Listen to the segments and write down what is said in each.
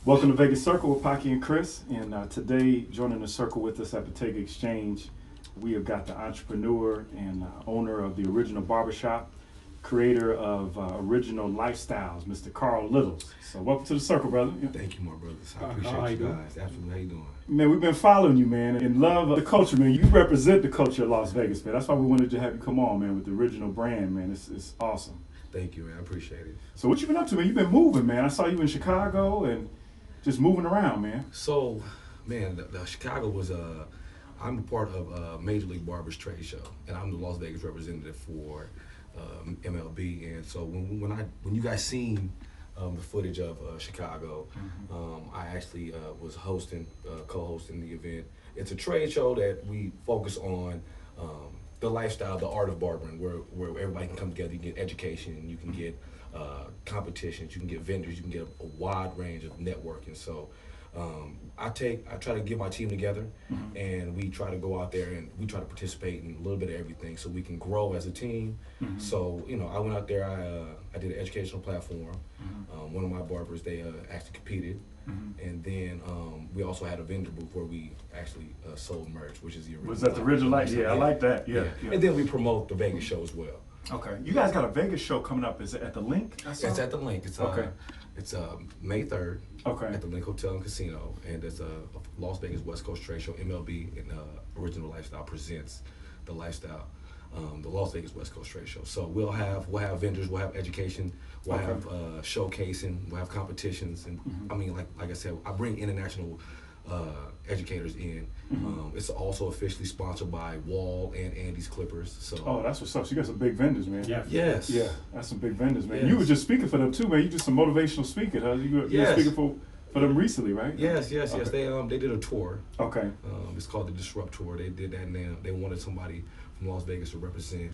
Welcome to Vegas Circle with Paki and Chris, and today joining the circle with us at Bottega Exchange, we have got the entrepreneur and owner of the Original Barbershop, creator of Original Lifestyles, Mr. Carl Littles. So welcome to the circle, brother. Yeah. Thank you, my brothers. I appreciate you guys. Absolutely. How you doing? Man, we've been following you, man, and love the culture, man. You represent the culture of Las Vegas, man. That's why we wanted to have you come on, man, with the original brand, man. It's awesome. Thank you, man. I appreciate it. So what you been up to, man? You've been moving, man. I saw you in Chicago and just moving around, man. So, man, the Chicago was I'm a part of Major League Barber's trade show, and I'm the Las Vegas representative for MLB. And so when you guys seen the footage of Chicago, I actually was co-hosting the event. It's a trade show that we focus on the lifestyle, the art of barbering, where everybody can come together. You can get education, you can get competitions, you can get vendors, you can get a wide range of networking. So I try to get my team together, and we try to go out there and we try to participate in a little bit of everything so we can grow as a team. So, you know, I went out there, I did an educational platform. One of my barbers, they actually competed. And then we also had a vendor booth where we actually sold merch, which is the original. Was that the original life? Yeah, I like that. Yeah. And then we promote the Vegas show as well. Okay. You guys got a Vegas show coming up. Is it at the Link? It's at the Link. It's It's May 3rd. Okay. At the Link Hotel and Casino, and it's a Las Vegas West Coast Trade Show. MLB and Original Lifestyle presents the lifestyle, the Las Vegas West Coast Trade Show. So we'll have vendors, we'll have education, we'll have showcasing, we'll have competitions, and I mean, like I said, I bring international educators in. It's also officially sponsored by Wall and Andy's Clippers. So that's what's up. So you got some big vendors, man. Yeah. Yes. Yeah, that's some big vendors, man. Yes. You were just speaking for them too, man. You just some motivational speaking, huh? You were speaking for them recently, right? Yes. They did a tour. Okay. It's called the Disruptor. They did that, and they wanted somebody from Las Vegas to represent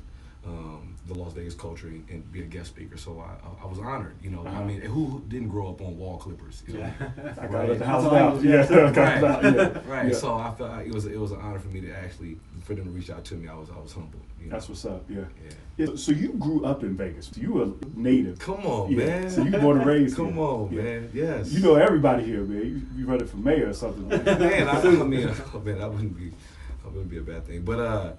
the Las Vegas culture and be a guest speaker. So I was honored, you know. I mean, who didn't grow up on Wall Clippers? You know? I got it. Yeah. Right. So I felt like it was an honor for me to actually, for them to reach out to me. I was humbled. You know? That's what's up. Yeah. So you grew up in Vegas. You were a native. Come on, man. So you born and raised here. Come on, man. Yes. You know everybody here, man. You running for mayor or something. Man, that wouldn't be a bad thing. But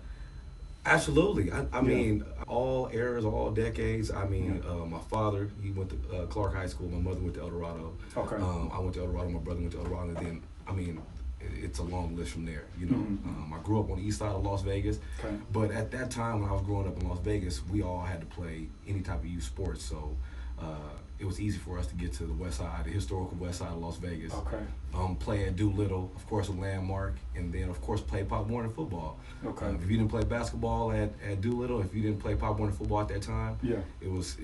absolutely. I mean, all eras, all decades. I mean, my father, he went to Clark High School. My mother went to El Dorado. Okay. I went to El Dorado. My brother went to El Dorado. And then, I mean, it's a long list from there, you know. I grew up on the east side of Las Vegas. Okay. But at that time, when I was growing up in Las Vegas, we all had to play any type of youth sports. So it was easy for us to get to the west side, the historical west side of Las Vegas. Okay. Play at Doolittle, of course, a landmark, and then of course play Pop Warner football. Okay. If you didn't play basketball at Doolittle, if you didn't play Pop Warner football at that time, it was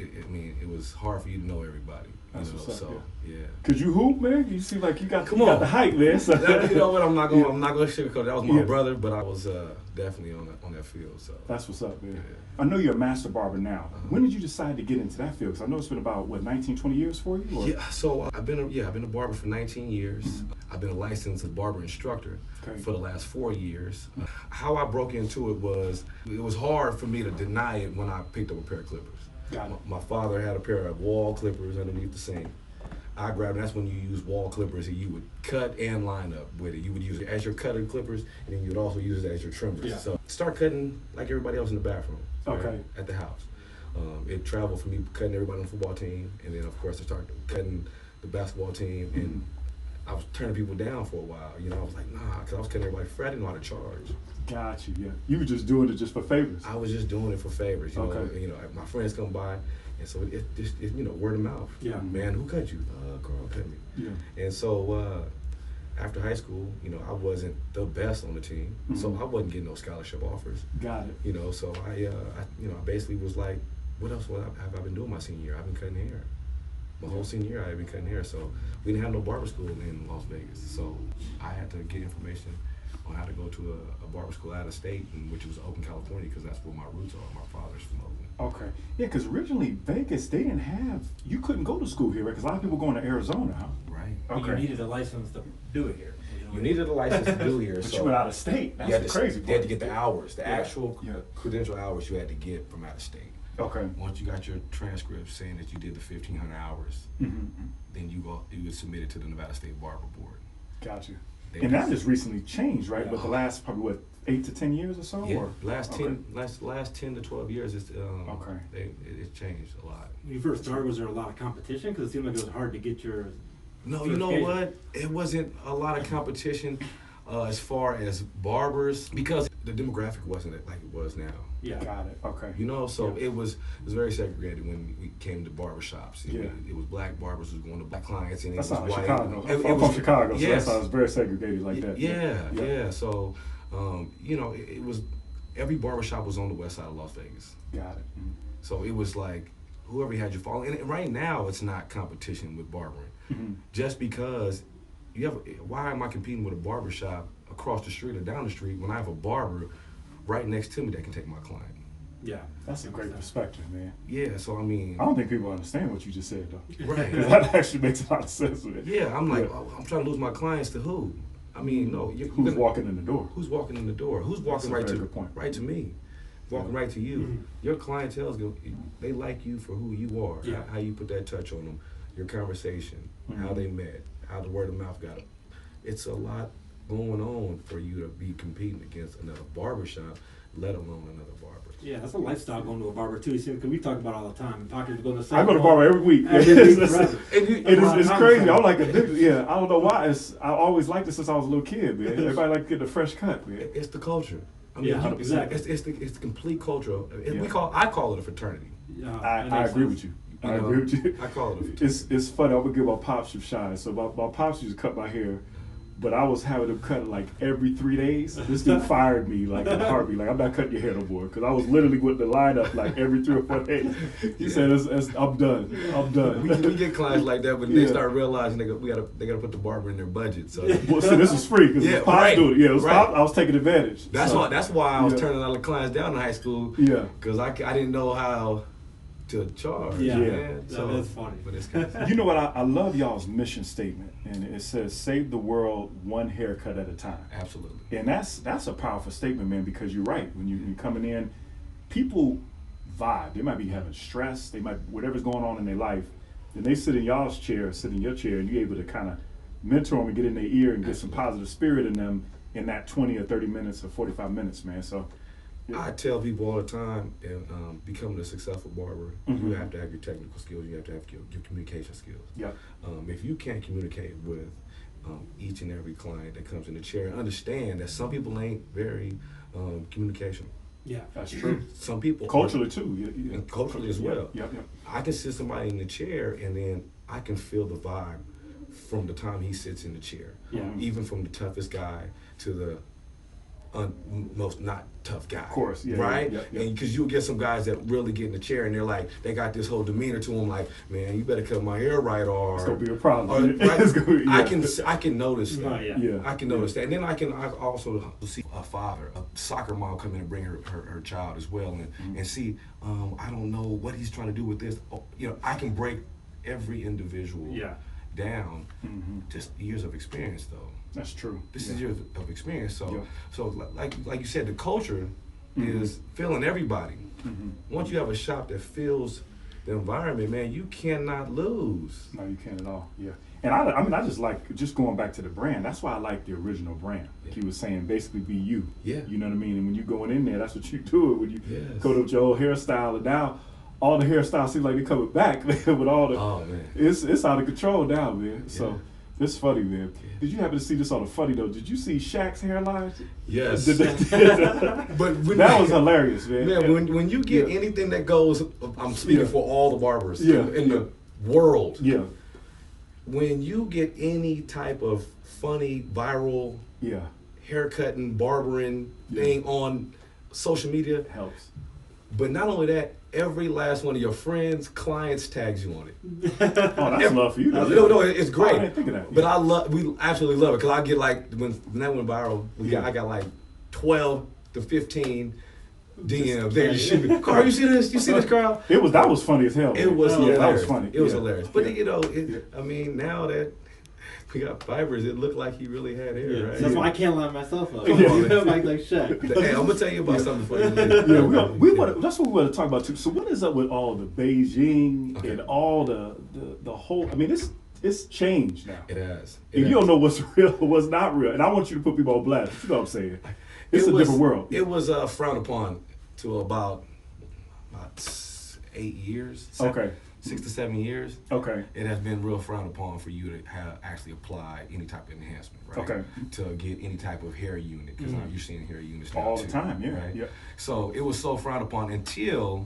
hard for you to know everybody. That's what's up, so yeah. Could you hoop, man? You seem like you got the height, man. So. You know what? I'm not gonna sugarcoat. That was my brother, but I was definitely on that field. So that's what's up, man. Yeah. I know you're a Master Barber now. When did you decide to get into that field? Because I know it's been about 19, 20 years for you. Or? Yeah. So I've been a barber for 19 years. I've been a licensed barber instructor for the last 4 years. How I broke into it was hard for me to deny it when I picked up a pair of clippers. My father had a pair of Wall clippers underneath the sink. I grabbed them. That's when you use Wall clippers, and you would cut and line up with it. You would use it as your cutting clippers, and then you would also use it as your trimmers. Yeah. So start cutting like everybody else in the bathroom. Okay. At the house. It traveled from me cutting everybody on the football team, and then of course I started cutting the basketball team, and I was turning people down for a while. You know, I was like, nah, because I was cutting everybody free. I didn't know how to charge. Got you. Yeah. You were just doing it just for favors. I was just doing it for favors. You know, my friends come by, and so it just word of mouth. Yeah. Man, who cut you? Carl cut me. Yeah. And so after high school, you know, I wasn't the best on the team, so I wasn't getting no scholarship offers. Got it. You know, so I basically was like, what else have I been doing my senior year? I've been cutting hair. My whole senior year, I've been cutting hair. So we didn't have no barber school in Las Vegas, so I had to get information on how to go to a barber school out of state, which was Oakland, California, because that's where my roots are. My father's from Oakland. Okay. Yeah, because originally Vegas, they didn't have, you couldn't go to school here, right? Because a lot of people going to Arizona, huh? Right. Okay. You needed a license to do it here. You needed a license to do here. But you went out of state. That's the crazy part. You had to get the hours, the actual credential hours you had to get from out of state. Okay. Once you got your transcript saying that you did the 1,500 hours, then you would submit it to the Nevada State Barber Board. Got you. They And that just- just recently changed, right? Yeah. But the last probably what 8 to 10 years or so. Yeah, Or? last Okay. 10 to 12 years, it's it's changed a lot. When you first started, was there a lot of competition? Because it seemed like it was hard to get your. No, you know certification. what? It wasn't a lot of competition as far as barbers because the demographic wasn't like it was now. Yeah. Got it. Okay. You know, so Yeah. it was very segregated when we came to barbershops. Yeah. It was black barbers who was going to black clients, and That's it was not white. Chicago. It I'm was- from Chicago, so yes. that's how it's very segregated like that. Yeah. So, you know, it was every barbershop was on the west side of Las Vegas. Got it. So it was like whoever had you follow. And right now, it's not competition with barbering, just because you have. Why am I competing with a barbershop across the street or down the street when I have a barber right next to me that can take my client? Yeah. That's a great perspective, man. Yeah. So I mean, I don't think people understand what you just said, though. right. That actually makes a lot of sense, man. Yeah, I'm like, Yeah. oh, I'm trying to lose my clients to who? I mean, no. Who's walking in the door? Who's walking in the door? Who's walking That's a right very to good point. right to me? Walking right to you. Your clientele's go. They like you for who you are. Yeah. How you put that touch on them. Your conversation. How they met. How the word of mouth got it. It's a lot going on for you to be competing against another barbershop, let alone another barber. Yeah, that's a lifestyle going to a barber too. Because we talk about it all the time. And Paki was going to say. I go to barber every week. Every week, right. It's crazy. I'm like addicted. Yeah, I don't know why. I always liked it since I was a little kid, man. Everybody like to get the fresh cut, man. It's the culture. I mean, Yeah, you- 100%. it's the complete culture. Yeah. I call it a fraternity. Yeah, I that makes agree sense. with you. You I know, agree with you. I call it a fraternity. It's funny. I'm gonna give my pops some shine. So my pops used to cut my hair, but I was having them cut it like every 3 days. This dude fired me like in a heartbeat. Like, I'm not cutting your hair no more, because I was literally with the lineup like every 3 or 4 days. He said, "I'm done. I'm done." We get clients like that when Yeah. they start realizing they gotta put the barber in their budget. So Well, see, this was free because Yeah, pops right, doing it. Yeah, it was right. pops. I was taking advantage. that's So, why I was yeah. turning all the clients down in high school. Yeah. Because I didn't know how to charge. Yeah. man. Yeah, that's funny. But it's kind of, You know what? I love y'all's mission statement, and it says, "Save the world one haircut at a time." absolutely. And that's a powerful statement, man, because you're right. When you're coming in, people vibe. They might be having stress. They might, whatever's going on in their life. Then they sit in y'all's chair, sit in your chair, and you're able to kind of mentor them and get in their ear and get some positive spirit in them in that 20 or 30 minutes or 45 minutes, man. So, yeah. I tell people all the time, becoming a successful barber, you Mhm. have to have your technical skills. You have to have your communication skills. Yeah. If you can't communicate with each and every client that comes in the chair, understand that some people ain't very communicational. Yeah. That's true. Some people Culturally too. Yeah. and culturally as well. Yep. I can sit somebody in the chair and then I can feel the vibe from the time he sits in the chair. Yeah. Even from the toughest guy to the most not tough guy. Of course, yeah, right? yeah, yeah. And because you'll get some guys that really get in the chair and they're like, they got this whole demeanor to them, like, man, you better cut my hair right, or It's gonna be a problem. or- right? It's gonna be, yeah. I can notice that. Right, yeah. Yeah. I can notice that, and then I also see a father, a soccer mom come in and bring her child as well, and see, I don't know what he's trying to do with this. Oh, you know, I can break every individual Yeah. down. Mhm. Just years of experience, though. That's true. This Yeah. is years of experience. So, Yeah. so like you said, the culture Mhm. is feeling everybody. Mhm. Once you have a shop that feels the environment, man, you cannot lose. No, you can't at all. Yeah. And I mean, I just like, just going back to the brand. That's why I like the original brand. Like Yeah. he was saying, basically be you. Yeah. You know what I mean? And when you going in there, that's what you do it. When you Yes. go to your old hairstyle, and now all the hairstyles seem like they're coming back, man, with all the, Oh man. it's out of control now, man. So Yeah. it's funny, man. Yeah. Did you happen to see this on the funny though? Did you see Shaq's hairline? Yes. that But when was hilarious, man. Man, when you get Yeah. anything that goes, I'm speaking Yeah. for all the barbers Yeah. in the world. Yeah, When you get any type of funny, viral, yeah, haircutting, barbering Yeah. thing on social media, it helps. but not only that, every last one of your friends, clients tags you on it. Oh, that's love for you. though. No, it's great. Oh, I didn't think of that. But we absolutely love it because I get like when that went viral, I got like 12 to 15 DMs. They just shoot me. Carl, you see this? You see this, Carl? That was funny as hell. It man. was Yeah, hilarious. that was funny. It was Yeah. hilarious. But Yeah. you know, Yeah. I mean, now that we got fibers. It looked like he really had hair, Yeah, right? that's why I can't line myself up. Yeah. like Shaq. Hey, I'm gonna tell you about something before you leave. Yeah, we want. That's what we want to talk about too. So what is up with all the Beijing Okay. and all the whole? I mean, it's changed now. It has. And you don't know what's real or what's not real. And I want you to put people on blast. You know what I'm saying? It's a different world. It was frowned upon to about 8 years. Okay. 6 to 7 years. Okay. It has been real frowned upon for you to actually apply any type of enhancement, right? Okay. To get any type of hair unit, because now you're seeing hair units now All too, the time, yeah. Right? Yeah. So it was so frowned upon until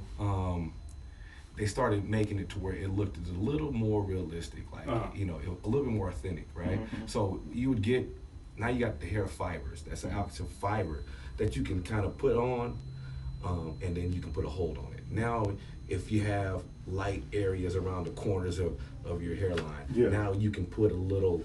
they started making it to where it looked a little more realistic, like a little bit more authentic, right? Mm-hmm. So you would get, now you got the hair fibers. That's an actual fiber that you can kind of put on, and then you can put a hold on it. Now, if you have light areas around the corners of your hairline, now you can put a little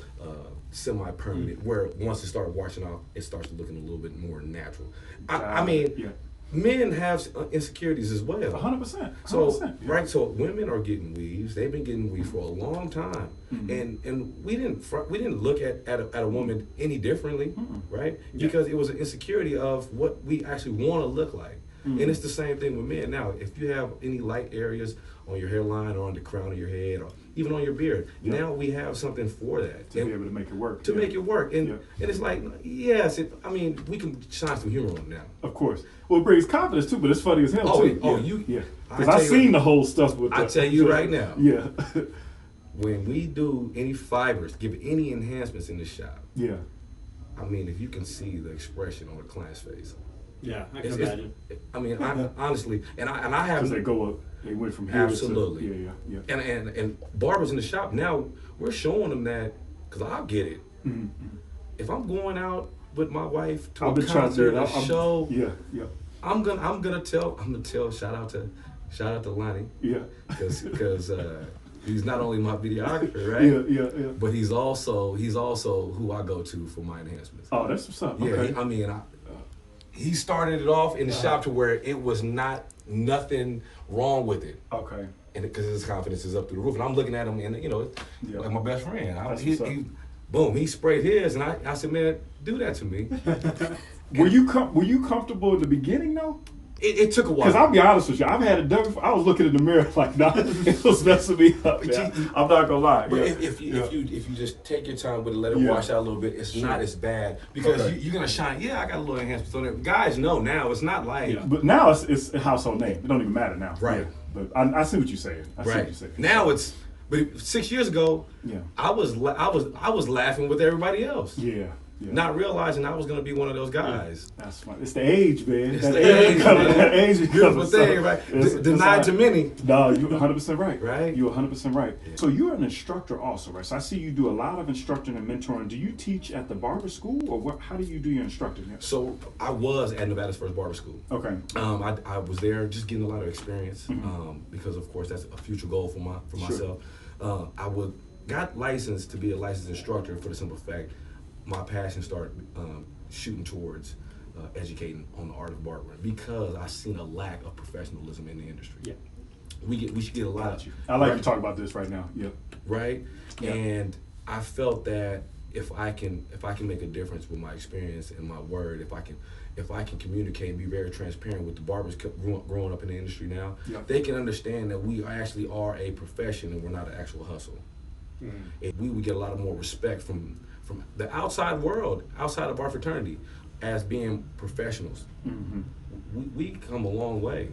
semi-permanent, where once it starts washing off, it starts looking a little bit more natural. I mean, men have insecurities as well. 100%. So right, so women are getting weaves. They've been getting weaves for a long time, and we didn't look at a woman any differently, right? Because it was an insecurity of what we actually want to look like. And it's the same thing with men. Now, if you have any light areas on your hairline or on the crown of your head or even on your beard, now we have something for that. To be able to make it work. To make it work. And it's like, yes, we can shine some humor on it now. Of course. Well, it brings confidence too, but it's funny as hell too. Because I've seen the whole stuff with I tell you right now. Yeah. When we do any fibers, give any enhancements in the shop. Yeah. I mean, if you can see the expression on the client's face. Yeah, I can imagine. I mean, honestly, and I have. Because they go up, they went from here absolutely. to yeah. And barbers in the shop now, we're showing them that, because I'll get it. Mm-hmm. If I'm going out with my wife to I've a been concert, trying, a show, I'm gonna tell. Shout out to Lonnie. Yeah. Because he's not only my videographer, right? Yeah. But he's also who I go to for my enhancements. Oh, that's what's up. Yeah, Okay. He started it off in the shop to where it was nothing wrong with it. Okay. And because his confidence is up through the roof, and I'm looking at him, and like my best friend. He sprayed his, and I said, man, do that to me. Were you comfortable in the beginning though? It took a while. Because I'll be honest with you, I've had it done before. I was looking in the mirror like, nah, it was messing me up. Man. I'm not gonna lie. But if you just take your time with it, let it wash out a little bit, it's not as bad because you're gonna shine. Yeah, I got a little enhancement on it. Guys know now. It's not like. But now it's a household name. It don't even matter now. Right. But I see what you're saying. I see what you're saying. Now it's. But 6 years ago, I was laughing with everybody else. Yeah. Not realizing I was going to be one of those guys. That's fine. It's the age, man. It's the age, man. That age is beautiful thing, right? Denied to many. No, you're 100% right. Right? You're 100% right. Yeah. So you're an instructor also, right? So I see you do a lot of instructing and mentoring. Do you teach at the barber school, or how do you do your instructing? So I was at Nevada's first barber school. Okay. I was there just getting a lot of experience because, of course, that's a future goal for myself. I got licensed to be a licensed instructor for the simple fact my passion started shooting towards educating on the art of barbering because I seen a lack of professionalism in the industry. Yeah, we should get a lot of. I like you talk about this right now. Yeah. Right, and I felt that if I can make a difference with my experience and my word, if I can communicate and be very transparent with the barbers growing up in the industry now, they can understand that we actually are a profession and we're not an actual hustle. And we would get a lot of more respect from the outside world, outside of our fraternity, as being professionals. We come a long way.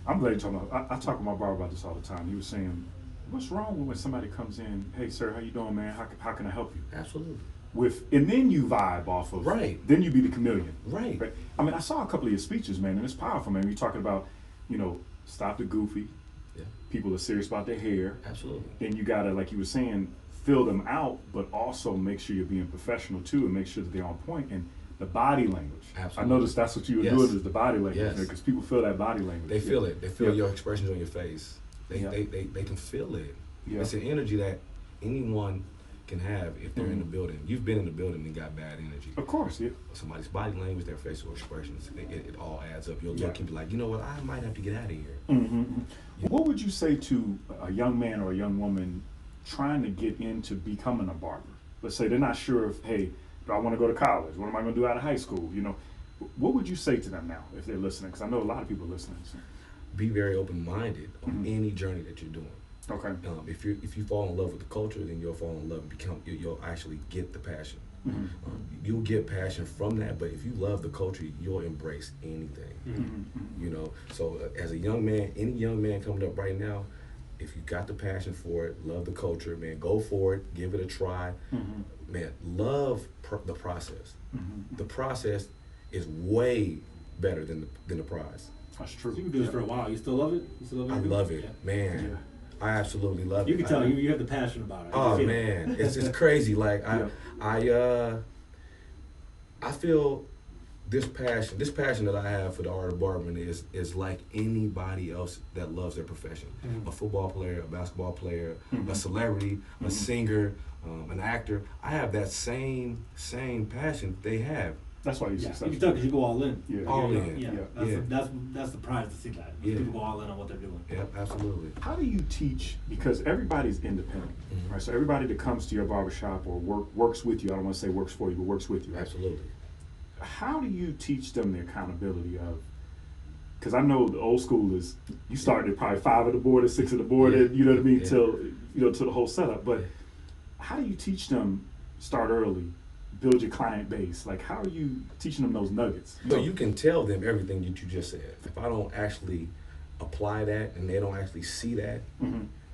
I'm glad you're talking about. I talk to my barber about this all the time. He was saying, "What's wrong when somebody comes in? Hey, sir, how you doing, man? How can I help you?" Absolutely. And then you vibe off of. Right. Then you be the chameleon. Right. I mean, I saw a couple of your speeches, man, and it's powerful, man. You're talking about, stop the goofy. Yeah. People are serious about their hair. Absolutely. And you gotta, like you were saying, fill them out, but also make sure you're being professional too, and make sure that they're on point. And the body language. Absolutely. I noticed that's what you were doing is the body language, because people feel that body language. They feel it. They feel your expressions on your face. They can feel it. Yeah. It's an energy that anyone can have if they're in the building. You've been in the building and got bad energy. Of course, yeah. Somebody's body language, their facial expressions, it all adds up. You'll look and be like, you know what, I might have to get out of here. What would you say to a young man or a young woman trying to get into becoming a barber? Let's say they're not sure if, hey, do I want to go to college? What am I going to do out of high school? You know, what would you say to them now if they're listening? Because I know a lot of people are listening. So. Be very open-minded on any journey that you're doing. Okay. If you fall in love with the culture, then you'll fall in love and you'll actually get the passion. You'll get passion from that, but if you love the culture, you'll embrace anything. You know, so as a young man, any young man coming up right now, if you got the passion for it, love the culture, man, go for it, give it a try. Man, love the process. The process is way better than the prize. That's true. So you can do this for a while. You still love it? You still love it? I love it, man. Yeah. I absolutely love it. You can tell you have the passion about it. Oh man, it's crazy. Like I feel this passion that I have for the art of barbering is like anybody else that loves their profession. A football player, a basketball player, a celebrity, a singer, an actor. I have that same passion they have. That's why you're You successful. can tell because you go all in. Yeah. All in. Yeah. That's the prize to see that. Yeah. People go all in on what they're doing. Yep, absolutely. How do you teach? Because everybody's independent, right? So everybody that comes to your barbershop or works with you, I don't want to say works for you, but works with you, right? Absolutely. How do you teach them the accountability of? Because I know the old school is you started at probably 5 at the board or 6 at the board, and you know what I mean, till the whole setup. But how do you teach them start early? Build your client base. Like, how are you teaching them those nuggets? So you can tell them everything that you just said. If I don't actually apply that and they don't actually see that,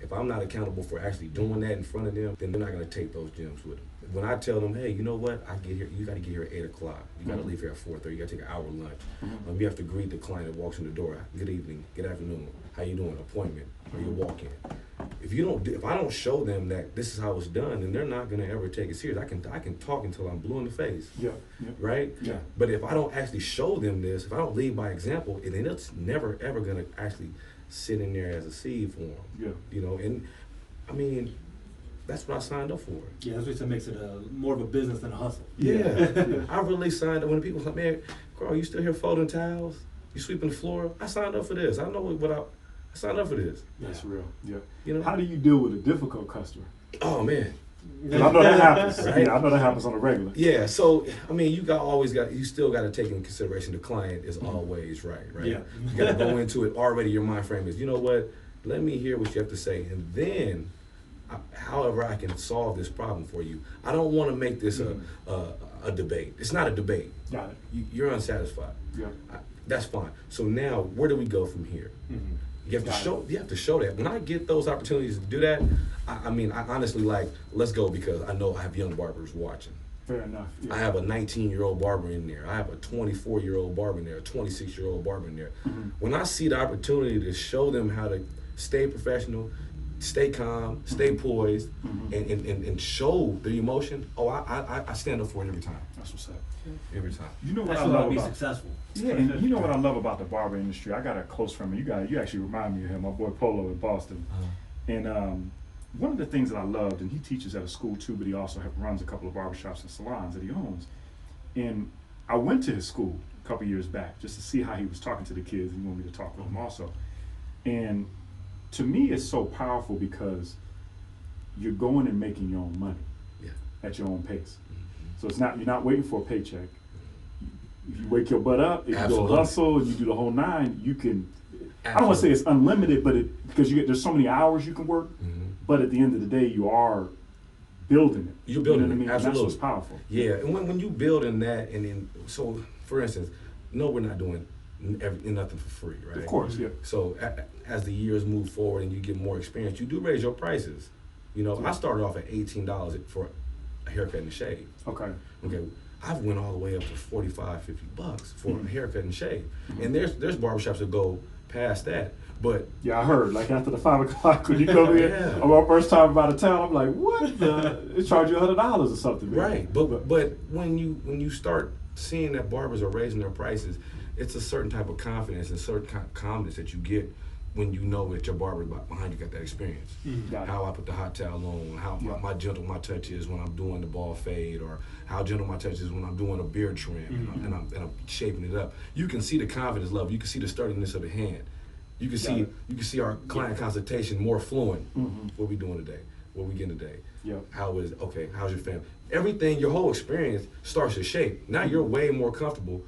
if I'm not accountable for actually doing that in front of them, then they're not going to take those gems with them. When I tell them, hey, you know what? I get here. You got to get here at 8 o'clock. You got to leave here at 4:30. You got to take an hour lunch. You have to greet the client that walks in the door. Good evening. Good afternoon. How you doing? Appointment. Or you walk in. If I don't show them that this is how it's done, then they're not gonna ever take it serious. I can talk until I'm blue in the face. Yeah. Right? Yeah. But if I don't actually show them this, if I don't lead by example, then it's never ever gonna actually sit in there as a seed for them. Yeah. You know, and I mean, that's what I signed up for. Yeah, that's what makes it more of a business than a hustle. Yeah. I really signed up. When people say, man, girl, you still here folding towels? You sweeping the floor? I signed up for this. I know what I signed up for this. That's real. Yeah. You know? How do you deal with a difficult customer? Oh man. 'Cause I know that happens. Right? Yeah, I know that happens on a regular. Yeah, so I mean, you still got to take into consideration the client is always right? Yeah. You got to go into it already. Your mind frame is, you know what? Let me hear what you have to say, and then, however, I can solve this problem for you. I don't want to make this a debate. It's not a debate. Got it. You're unsatisfied. Yeah. That's fine. So now, where do we go from here? You have to show that. When I get those opportunities to do that, I mean, I honestly let's go, because I know I have young barbers watching. Fair enough. Yeah. I have a 19-year-old barber in there. I have a 24-year-old barber in there, a 26-year-old barber in there. When I see the opportunity to show them how to stay professional, stay calm, stay poised, and show the emotion, I stand up for it every time. That's what's up. Every time. You know what That's I what love I'll be about successful. Yeah, and you know what I love about the barber industry? I got a close friend. You actually remind me of him. My boy Polo in Boston. And one of the things that I loved, and he teaches at a school too, but he also runs a couple of barbershops and salons that he owns. And I went to his school a couple years back just to see how he was talking to the kids, and he wanted me to talk with them also. And to me, it's so powerful because you're going and making your own money at your own pace. So you're not waiting for a paycheck. If you wake your butt up, if you go hustle and you do the whole 9, you can. I don't want to say it's unlimited, but because there's so many hours you can work. But at the end of the day, you are building it. You're building what I mean? it. Absolutely. That's what's powerful. Yeah, and when you build in that, and then so for instance, no, we're not doing nothing for free, right? Of course, yeah. So as the years move forward and you get more experience, you do raise your prices. You know, I started off at $18 for a haircut and shave. Okay. I've went all the way up to $45, $50 for a haircut and shave. And there's barbershops that go past that. But yeah, I heard like after the 5 o'clock when you come in, on my first time out of town, I'm like, what? They charge you $100 or something, man. Right. But when you start seeing that barbers are raising their prices, it's a certain type of confidence and certain confidence that you get when you know that your barber behind you got that experience. How I put the hot towel on, how my gentle my touch is when I'm doing the ball fade, or how gentle my touch is when I'm doing a beard trim and I'm shaping it up. You can see the confidence level. You can see the sturdiness of the hand. You can see our client consultation more fluent. What we doing today? What we getting today? Yep. How's your family? Everything, your whole experience starts to shape. Now you're way more comfortable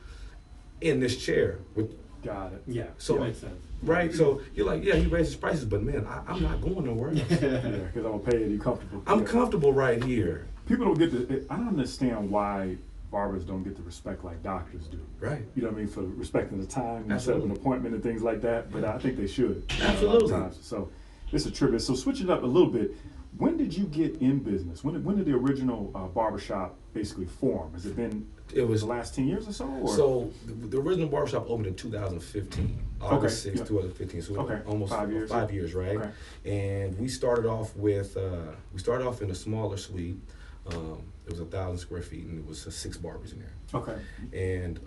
in this chair with. Got it. Yeah, So that makes sense. right, so you're like, yeah, he raised his prices, but man, I'm not going nowhere else. Yeah, because I'm gonna pay it. You comfortable? I'm Yeah. comfortable right here. People don't get the. I don't understand why barbers don't get the respect like doctors do. Right. You know what I mean, for respecting the time, and set up Absolutely. an appointment and things like that. But I think they should. Absolutely. A lot of times. So it's a tribute. So switching up a little bit, when did you get in business? When did the original barbershop basically form? Has it been It was the last 10 years or so? Or? so the original barbershop opened in 2015, August Okay, 6th, yeah. 2015. So Okay, almost 5 years. 5 years, right? Okay. And we started off with in a smaller suite. It was 1,000 square feet, and it was 6 barbers in there. Okay. And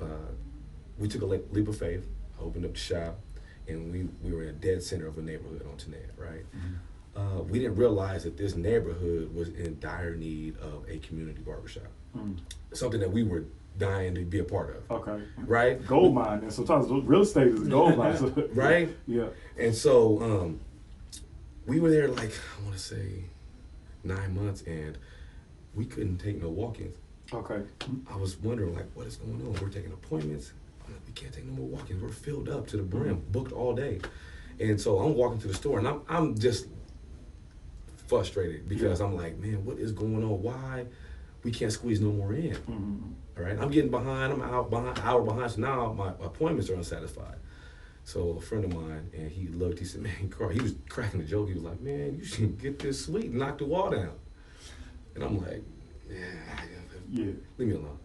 we took a leap of faith, opened up the shop, and we were in a dead center of a neighborhood on Tenette, right? Mm-hmm. We didn't realize that this neighborhood was in dire need of a community barbershop, something that we were dying to be a part of, Okay. right? Gold mine. And sometimes real estate is a gold mine. So, Right? Yeah. And so we were there like, I want to say 9 months, and we couldn't take no walk-ins. Okay. I was wondering, like, what is going on? We're taking appointments. I'm like, we can't take no more walk-ins. We're filled up to the brim, booked all day. And so I'm walking to the store, and I'm just frustrated because I'm like, man, what is going on? Why we can't squeeze no more in? All right, I'm getting behind. I'm an hour behind. So now my appointments are unsatisfied. So a friend of mine, and he looked. He said, man, Carl, he was cracking a joke. He was like, man, you should get this suite and knock the wall down. And I'm like, Yeah. leave me alone.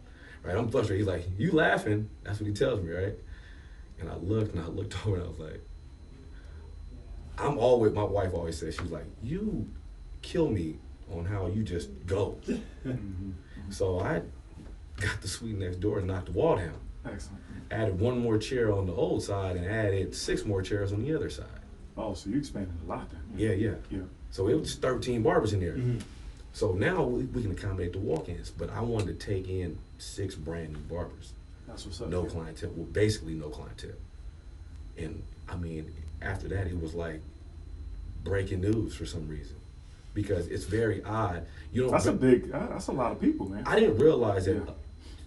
Right, I'm frustrated. He's like, you laughing? That's what he tells me, right? And I looked over and I was like, my wife always says, she was like, you kill me on how you just go. So I got the suite next door and knocked the wall down. Excellent. Added 1 more chair on the old side and added 6 more chairs on the other side. Oh, so you expanded a lot then. Yeah. Yeah. So it was 13 barbers in there. So now we can accommodate the walk-ins, but I wanted to take in 6 brand new barbers. That's what's up. No clientele, well, basically no clientele. And I mean, after that, it was like breaking news for some reason, because it's very odd. You don't. That's a lot of people, man. I didn't realize that Yeah.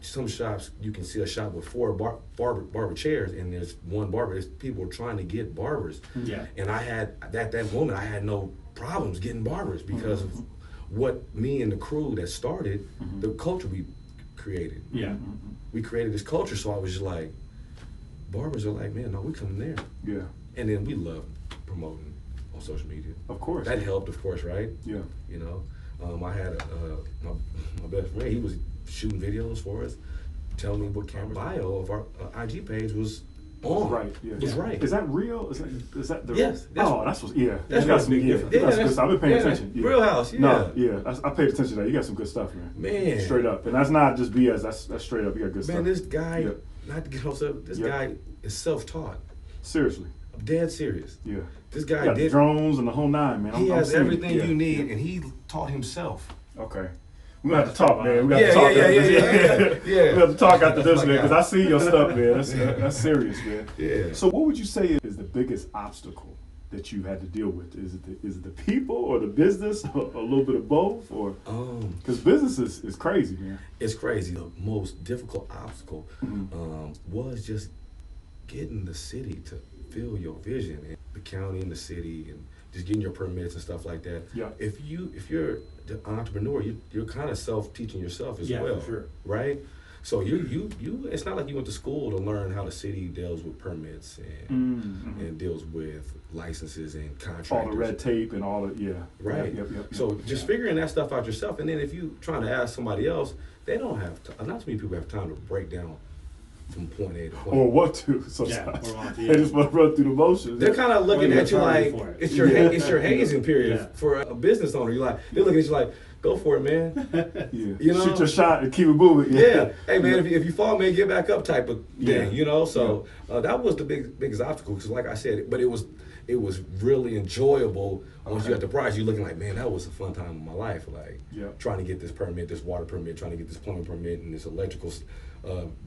some shops, you can see a shop with 4 barber chairs, and there's 1 barber. There's people are trying to get barbers. Yeah. And I had, at that moment, I had no problems getting barbers because of what me and the crew that started, the culture we created. Yeah. We created this culture, so I was just like, barbers are like, man, no, we coming there. Yeah. And then we love promoting on social media. Of course. That helped, of course, right? Yeah. You know, I had my best friend. He was shooting videos for us, telling me what camera bio of our IG page was on. Right. Yeah. Was right. Is that real? Is that the? Yes, That's what. Yeah. that's you got right. some. Big Yeah. difference. You got Yeah, some good that's- stuff. I've been paying yeah, attention. Yeah. Real House, yeah. No. Yeah. I paid attention to that. You got some good stuff, man. Man. Straight up, and that's not just BS. That's straight up. You got good stuff. Man, this guy, Yeah. not to get off subject, this Yeah. guy is self-taught. Seriously. I'm dead serious. Yeah. This You guy got the did. drones and the whole 9, man. He I'm has seeing it. everything Yeah. you need, Yeah. and he taught himself. Okay. We got to talk, man. We got Yeah, to talk. yeah, after yeah, this. yeah. We have to talk after this, Like man, because I that. see your stuff, man. That's serious, man. Yeah. So, what would you say is the biggest obstacle that you had to deal with? Is it the people or the business, or a little bit of both, or because business is crazy, man. It's crazy. The most difficult obstacle was just getting the city to feel your vision, and the county and the city, and just getting your permits and stuff like that. Yeah. If you're an entrepreneur, you're kind of self-teaching yourself as well, for sure. right? So you it's not like you went to school to learn how the city deals with permits and deals with licenses and contractors. All the red tape and all the Right. Yep. So just figuring that stuff out yourself, and then if you trying to ask somebody else, they don't have not too many people have time to break down from point A to point. Or what to Yeah, sometimes. or want to, They just want to run through the motions. They're kind of looking Well, at you you're like charging for it. it's your it's your hazing period Yeah. for a business owner. You're like they're looking at you like, go for it, man. Yeah. You know? Shoot your shot and keep it moving. Yeah. Hey man, if you fall, man, get back up type of thing. Yeah. You know. So that was the biggest obstacle because, like I said, but it was really enjoyable Once Okay. you got the price, you're looking like, man, that was a fun time of my life. Like Yeah. trying to get this permit, this water permit, trying to get this plumbing permit, and this electrical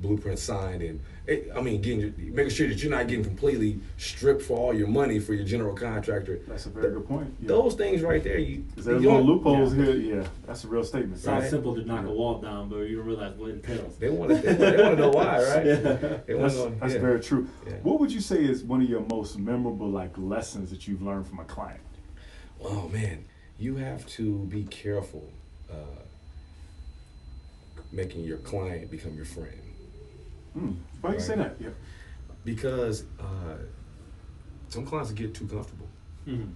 blueprint signed, and making sure that you're not getting completely stripped for all your money for your general contractor. That's a very good point. Yeah. Those things right there, you. Because there's you little don't- loopholes yeah. here. Yeah, that's a real statement. Sounds Right. simple to knock a wall down, but you don't realize what it entails. They want to know why, right? Yeah. They wanna know, That's yeah. very true. Yeah. What would you say is one of your most memorable like lessons that you've learned from a client? Oh man, you have to be careful making your client become your friend. Why you say Right. that? Yeah. Because some clients get too comfortable. Mhm.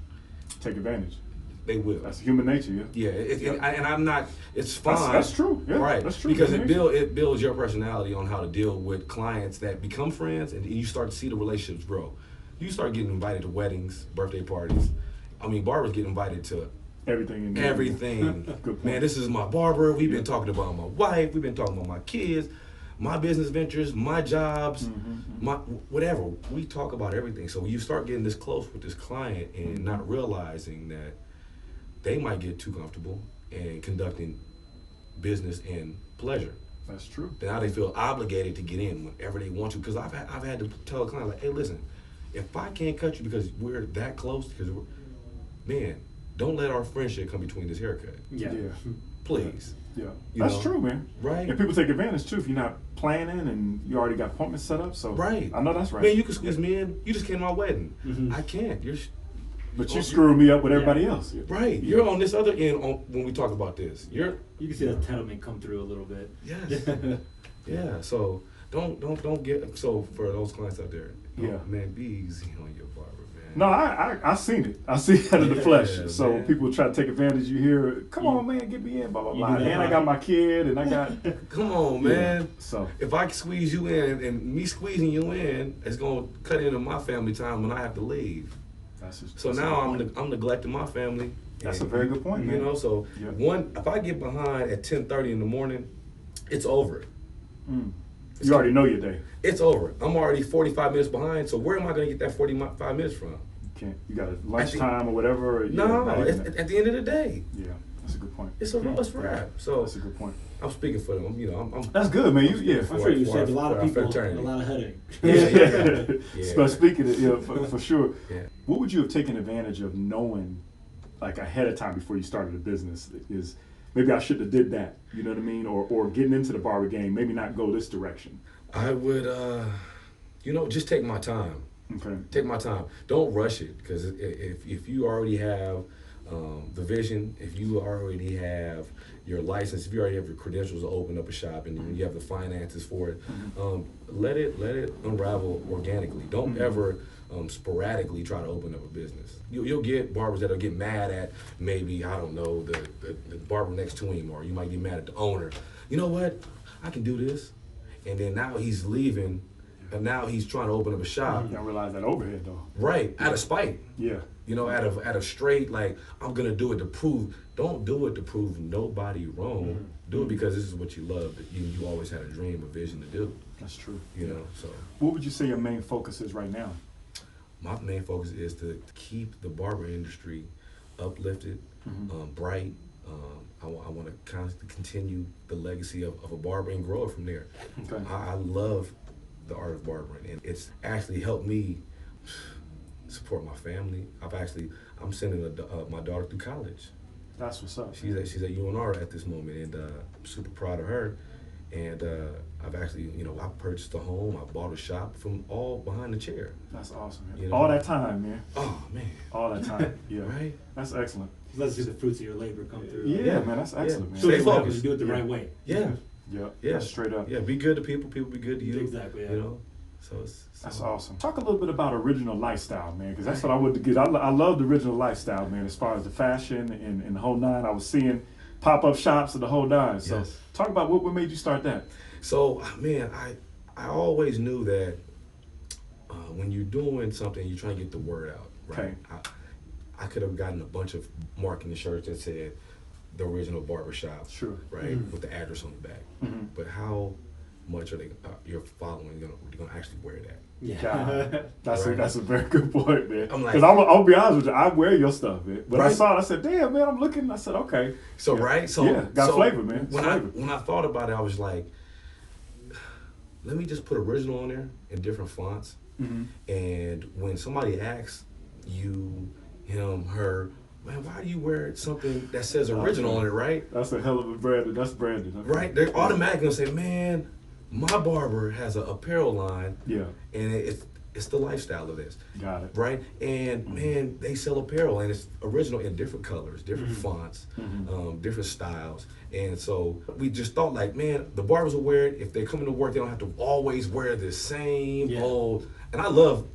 Take advantage. They will. That's human nature. Yeah. Yeah, and I'm not. It's fine. That's true. Yeah, right? that's true. Because Human it builds your personality on how to deal with clients that become friends, and you start to see the relationships grow. You start getting invited to weddings, birthday parties. I mean, barbers get invited to Everything in there. everything. Good point. Man, this is my barber. We've Yeah. been talking about my wife. We've been talking about my kids, my business ventures, my jobs, my whatever. We talk about everything. So when you start getting this close with this client and not realizing that they might get too comfortable and conducting business and pleasure. That's true. Now they feel obligated to get in whenever they want to. Because I've had to tell a client like, hey, listen, if I can't cut you because we're that close, man, don't let our friendship come between this haircut. Yeah. Please. Yeah. You That's know, true, man. right? And people take advantage too if you're not planning and you already got appointments set up. So Right. I know that's right. Man, you can squeeze me in. You just came to my wedding. Mhm. I can't. But you screwing me up with Yeah. everybody else. Right. You're on this other end when we talk about this. You can see the entitlement come through a little bit. Yes. Yeah. So don't get for those clients out there. Yeah. Man, be easy on your barber, man. No, I seen it. I see it in the Yeah, flesh. So man. people try to take advantage. You hear, come on, man, get me in, blah blah You blah. do that And I right. got my kid, and I got. Come on, man. So If I can squeeze you in and me squeezing you in, it's gonna cut into my family time when I have to leave. So that's a now good point. I'm neglecting my family. That's And a very good point, You man. know, so Yeah. if I get behind at 10:30 in the morning, it's over. You already know your day. It's over. I'm already 45 minutes behind. So where am I gonna get that 45 minutes from? You can't. You got a lunchtime or whatever. Or, No, not it's, even- at the end of the day, yeah, that's a good point. it's a wrap. So That's a good point. I'm speaking for them. You know, I'm That's good, man. You I'm sure you for saved a our- lot of for our people fraternity. a lot of headache. Yeah. But speaking of, for sure. Yeah. What would you have taken advantage of knowing, like ahead of time before you started a business? Is maybe I shouldn't have did that. You know what I mean? Or getting into the barber game, maybe not go this direction. I would, just take my time. Okay. Take my time. Don't rush it, because if you already have the vision, if you already have your license, if you already have your credentials to open up a shop, and you have the finances for it, let it unravel organically. Don't ever sporadically try to open up a business. You'll get barbers that'll get mad at maybe, I don't know, the barber next to him, or you might get mad at the owner. You know what? I can do this. And then now he's leaving, and now he's trying to open up a shop. I realize that overhead though. Right, out of spite. Yeah. You know, out of straight, like, I'm gonna do it to prove. Don't do it to prove nobody wrong. Do it because this is what you love. That you always had a dream, a vision to do. That's true. You know, so What would you say your main focus is right now? my main focus is to keep the barber industry uplifted, bright. I want to constantly continue the legacy of a barber and grow it from there. Okay. I love the art of barbering, and it's actually helped me support my family. I'm sending my daughter through college. That's what's up. She's at UNR at this moment, and I'm super proud of her. And I've actually, I purchased a home. I bought a shop from all behind the chair. That's awesome. Man. You know? All that time, man. Oh man, All that time. Yeah. right? That's excellent. Let's see the fruits of your labor come through. Yeah, man. That's excellent, So man. Stay you have focused. to do it the Yeah. right way. Yeah, Yeah. yeah, That's straight up. Yeah, be good to people. People be good to you. Exactly, yeah. You know, so That's awesome. Talk a little bit about original lifestyle, man, because that's what I would get. I love the original lifestyle, man, as far as the fashion and the whole nine. I was seeing pop-up shops and the whole nine. So Yes. talk about what made you start that. So, man, I always knew that when you're doing something, you're trying to get the word out, right? Okay. I could have gotten a bunch of marketing shirts that said the original barbershop, Sure. right, with the address on the back. Mhm. But how much are they you're following gonna actually wear that. Yeah. God, that's Right. that's a very good point, man. I'm like- Because I'll be honest with you, I wear your stuff, man. When I Right. saw it, I said, "Damn, man, I'm looking." I said, "Okay." So Yeah. right, so yeah, got so flavor, man. It's When flavor. when I thought about it, I was like, let me just put original on there in different fonts. Mhm. And when somebody asks you, him, her, man, why do you wear something that says original on it, right? That's a hell of a branding. That's branding. Okay. Right? They're automatically gonna say, man, my barber has an apparel line, Yeah, and it's the lifestyle of this. got it. Right? And man, they sell apparel and it's original in different colors, different Mm-hmm. fonts, different styles. And so we just thought like, man, the barbers will wear it. If they come into work, they don't have to always wear the same Yeah. old. And I love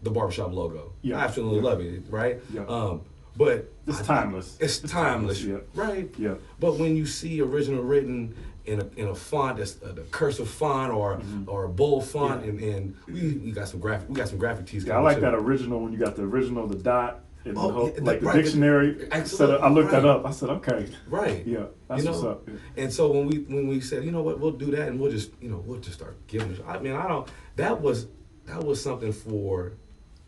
the barbershop logo. Yeah. I absolutely Yeah. love it, right? Yeah. But It's timeless. It's timeless, Yeah. right? Yeah. But when you see original written in a font that's the cursive font or a bold font, Yeah. and we got some graphic tees. Yeah, I coming like too. that original when you got the original, the dot, and Oh, the whole, yeah, like the right, dictionary. absolutely, I looked that right. up. I said, okay. Right. Yeah, that's You what's know? up. Yeah. And so when we said, you know what, we'll do that, and we'll just start giving it. I mean, that was something for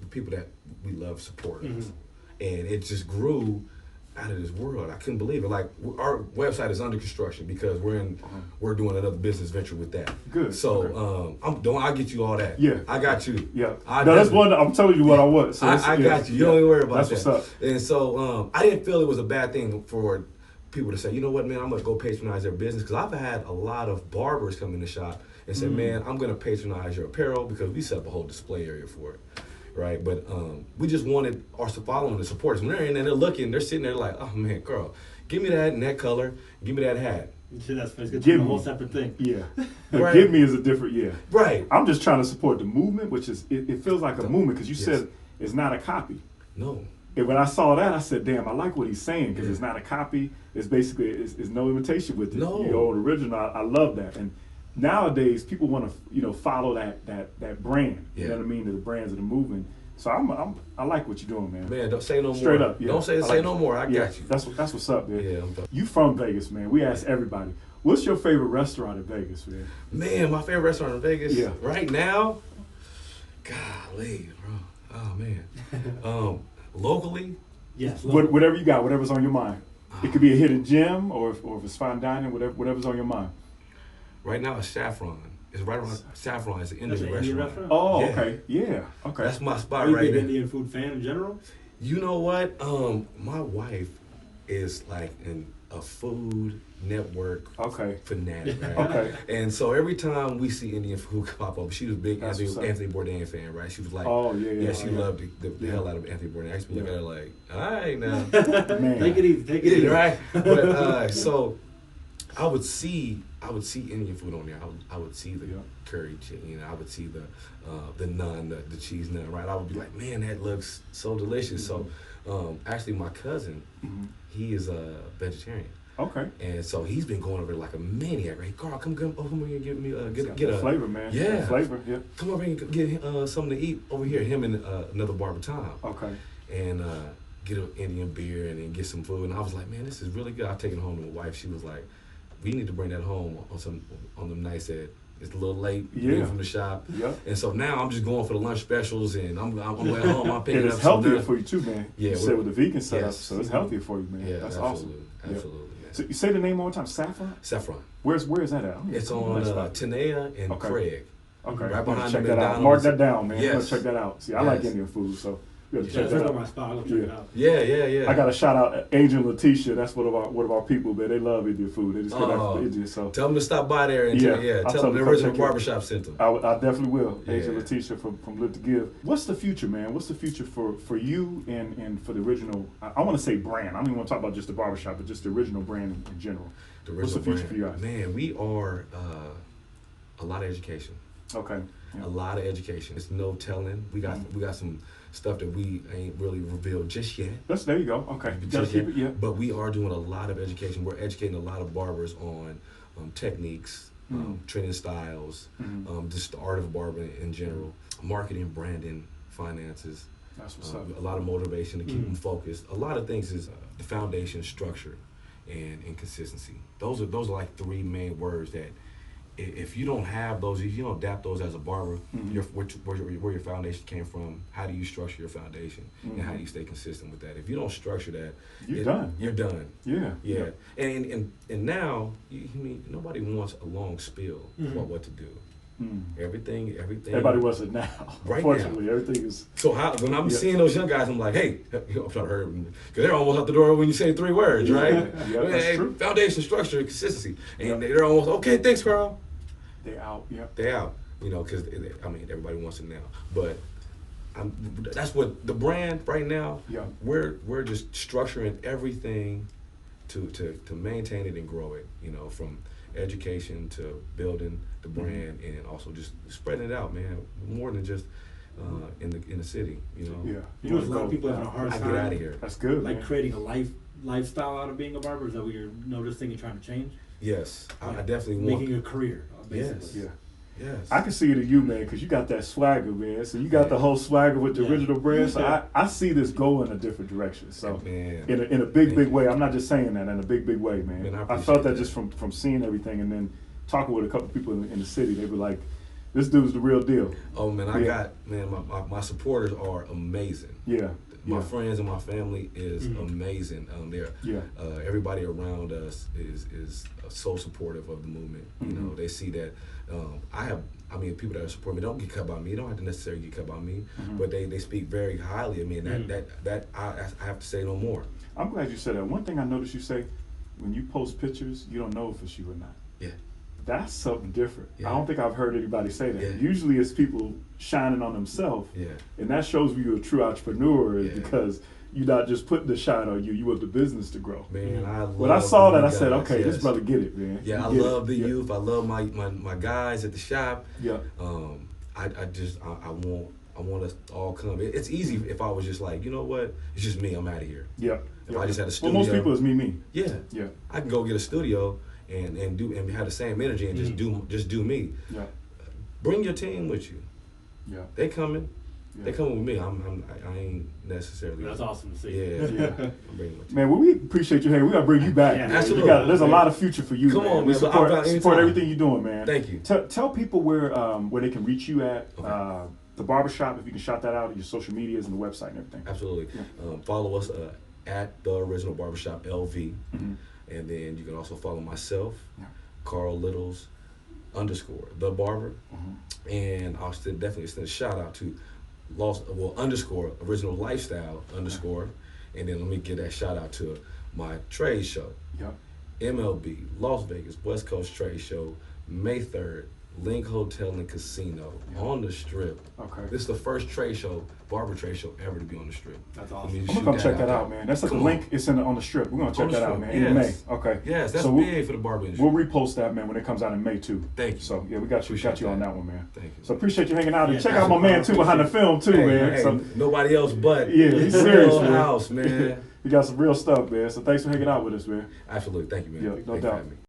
the people that we love supporting us, and it just grew out of this world. I couldn't believe it. Like our website is under construction because we're doing another business venture with that. Good. So I'll get you all that. Yeah. I got you. Yeah. I No, that's definitely- one. I'm telling you what I want. So I got you. You don't even worry about that's that. What's up. And so I didn't feel it was a bad thing for people to say, you know what, man, I'm gonna go patronize their business, because I've had a lot of barbers come in the shop and say, man, I'm gonna patronize your apparel because we set up a whole display area for it, right? But we just wanted our following to support us. When they're in there, they're looking, they're sitting there like, oh man, girl, give me that in that color, give me that hat. That's it's Give a me. whole separate thing. Yeah. Right. Give me is a different. Yeah. Right. I'm just trying to support the movement, which is it feels like a movement because you Yes. said it's not a copy. No. And when I saw that, I said, "Damn, I like what he's saying because Yeah. it's not a copy. It's basically it's no imitation with it. No. Your own original. I love that. And nowadays, people want to follow that brand. You Yeah. know what I mean? The brands of the movement. So I like what you're doing, man. Man, don't say no more. Straight up. Yeah. Don't say I like no it. more. I Yeah, got you. That's what's up, man. Yeah. You from Vegas, man? We ask everybody. What's your favorite restaurant in Vegas, man? Man, my favorite restaurant in Vegas Yeah. right now, golly, bro. Oh man. Locally, Yes. Whatever you got, whatever's on your mind. It could be a hidden gem, or if it's fine dining, whatever's on your mind. right now it's Saffron. It's right around Saffron. It's an That's Indian an Indian restaurant. restaurant? Oh, Yeah. okay, yeah, okay. That's my Are spot you a right big there. Indian food fan in general? You know what? My wife is like a food network Okay, fanatic, right? okay. And so every time we see Indian food pop up, she was a big That's what's up. Anthony Bourdain fan, right? She was like, Oh, yeah. she Oh, yeah. loved the Yeah. hell out of Anthony Bourdain. I used to look Yeah. at her like, all right now. Man. Take it easy. Take it easy. Right? But so I would see Indian food on there. I would see the Yeah. curry chicken, I would see the naan, the cheese naan, right? I would be like, man, that looks so delicious. So actually my cousin, Mhm. he is a vegetarian. Okay. And so he's been going over there like a maniac, right? Carl, come over here and give me It's got get that a flavor, man. Yeah. That flavor, yeah. come over here and get something to eat over here. Him and another barber Tom. Okay. And get an Indian beer and then get some food. And I was like, man, this is really good. I take it home to my wife. She was like, we need to bring that home on them nights that it's a little late. Yeah. From the shop. Yeah. And so now I'm just going for the lunch specials, and I'm at home. I'm picking And up it's some healthier dinner. for you too, man. Yeah, You we're- said with the vegan setup, Yes. so it's healthier for you, man. Yeah, That's absolutely, awesome. Yeah. absolutely. Man. So you say the name one more time, Saffron? Saffron. Where is that at? It's on Tenea and Okay. Craig. Okay. right I'm gonna behind check the that out. McDonald's. Mark that down, man. I'm gonna Yes. check that out. See, I like Yes. Indian food, so you gotta Yeah. check That's that on out. my spot. I'll go check it Yeah. out. Yeah. I gotta shout out Agent Letitia. That's one of our people, man. They love Indian food. They just get out Oh. from India. So Tell them to stop by there and Yeah, tell I'll tell them the them to original check it. barbershop sent them. I definitely will. Agent Yeah. Letitia from Live to Give. What's the future, man? What's the future for you and for the original? I want to say brand. I don't even want to talk about just the barbershop, but just the original brand in general. The What's the original future for you guys? Man, we are a lot of education. Okay. Yeah. A lot of education. It's no telling. We got some stuff that we ain't really revealed just yet. There you go. Okay. You gotta Just keep yet. it. Yeah. But we are doing a lot of education. We're educating a lot of barbers on techniques, trending styles, just the art of barbering in general, marketing, branding, finances. That's what's up. A lot of motivation to keep them focused. A lot of things is the foundation, structure, and consistency. Those are like three main words that if you don't have those, if you don't adapt those as a barber, Mhm. where your foundation came from, how do you structure your foundation, and how do you stay consistent with that? If you don't structure that, You're done. You're done. Yeah. Yeah, and now, I mean, nobody wants a long spiel about what to do. Mm. Everything. Everybody wants it now. Right Unfortunately, now. everything is. So when I'm seeing those young guys, I'm like, hey, I'm trying to hurry them, because they're almost out the door when you say 3 words, right? Yeah, that's Hey, true. foundation, structure, consistency, and Yep. they're almost okay. Thanks, Carl. They out. Yep. They out, because I mean everybody wants it now, but that's what the brand right now. Yeah. We're just structuring everything to maintain it and grow it. From education to building the brand, and also just spreading it out, man. More than just in the city. Yeah. You know, a lot of people have a hard I time. get out of here. That's good. Like man. creating a lifestyle out of being a barber. Is that what you're noticing and trying to change? Yes, I definitely want. Making a career, basically. Yes. Yeah. Yes. I can see it in you, man, because you got that swagger, man. So you got the whole swagger with the Yeah. original brand. So Yeah. I see this go in a different direction. So Man. in a big way. I'm not just saying that, in a big way, man. Man, I I appreciate felt that that. just from seeing everything, and then talking with a couple people in the city. They were like, "This dude's the real deal." Oh man, my supporters are amazing. Yeah. My Yeah. friends and my family is amazing. Yeah. Everybody around us is so supportive of the movement. Mhm. They see that people that support me don't get cut by me. They don't have to necessarily get cut by me, but they speak very highly of me, and that I have to say no more. I'm glad you said that. One thing I noticed you say, when you post pictures, you don't know if it's you or not. Yeah. That's something different. Yeah. I don't think I've heard anybody say that. Yeah. Usually it's people shining on themselves. Yeah. And that shows you're a true entrepreneur, is Yeah. because you're not just putting the shine on you. You want the business to grow. Man, I love When I saw the that, I new said, guys, okay, yes. this brother get it, man. Yeah, I He get love it. the Yeah. youth. I love my guys at the shop. Yeah. I want us to all come. It's easy if I was just like, you know what, it's just me. I'm out of here. Yeah. If Yeah. I just had a studio. Well, most people is me. Yeah. Yeah. I can go get a studio and have the same energy and just do me. Yeah. Bring your team with you. Yeah. They coming. Yeah. They coming with me. I ain't necessarily. That's awesome to see. Yeah. Yeah. I'm bringing my team. Man, well, we appreciate you. Hey, we gotta bring you back. Yeah, man. absolutely. There's a lot of future for you. Come man. on, We man. I'll come out support anytime. everything you're doing, man. Thank you. Tell people where they can reach you at. Okay. The barbershop, if you can shout that out, your social medias and the website and everything. Absolutely. Follow us at the Original Barbershop LV, Mhm. and then you can also follow myself, Yeah. Carl Littles _ the Barber, Mhm. and I'll definitely extend a shout out to _ Original Lifestyle _ and then let me give that shout out to my trade show, Yep. MLB Las Vegas West Coast Trade Show, May 3rd. Link Hotel and Casino on the Strip. Okay. This is the first barber trade show ever to be on the Strip. That's Let awesome. me I'm shoot gonna come check that there. out, man. That's at the Come link. on. It's on the strip. We're gonna check On the that out, strip, man. In May. yes. Okay. Yes, that's So big for the barber industry. We'll repost that, man, when it comes out in May too. Thank you. So yeah, we got you. Appreciate Got you on that. that one, man. Thank you. So appreciate you hanging out, and Yeah, check out my man too behind the film too, Hey, man. hey, So nobody else but Yeah, he's serious, Real man. House, man. we got some real stuff, man. So thanks for hanging out with us, man. Absolutely. Thank you, man. Yeah, no Thanks for doubt. having me.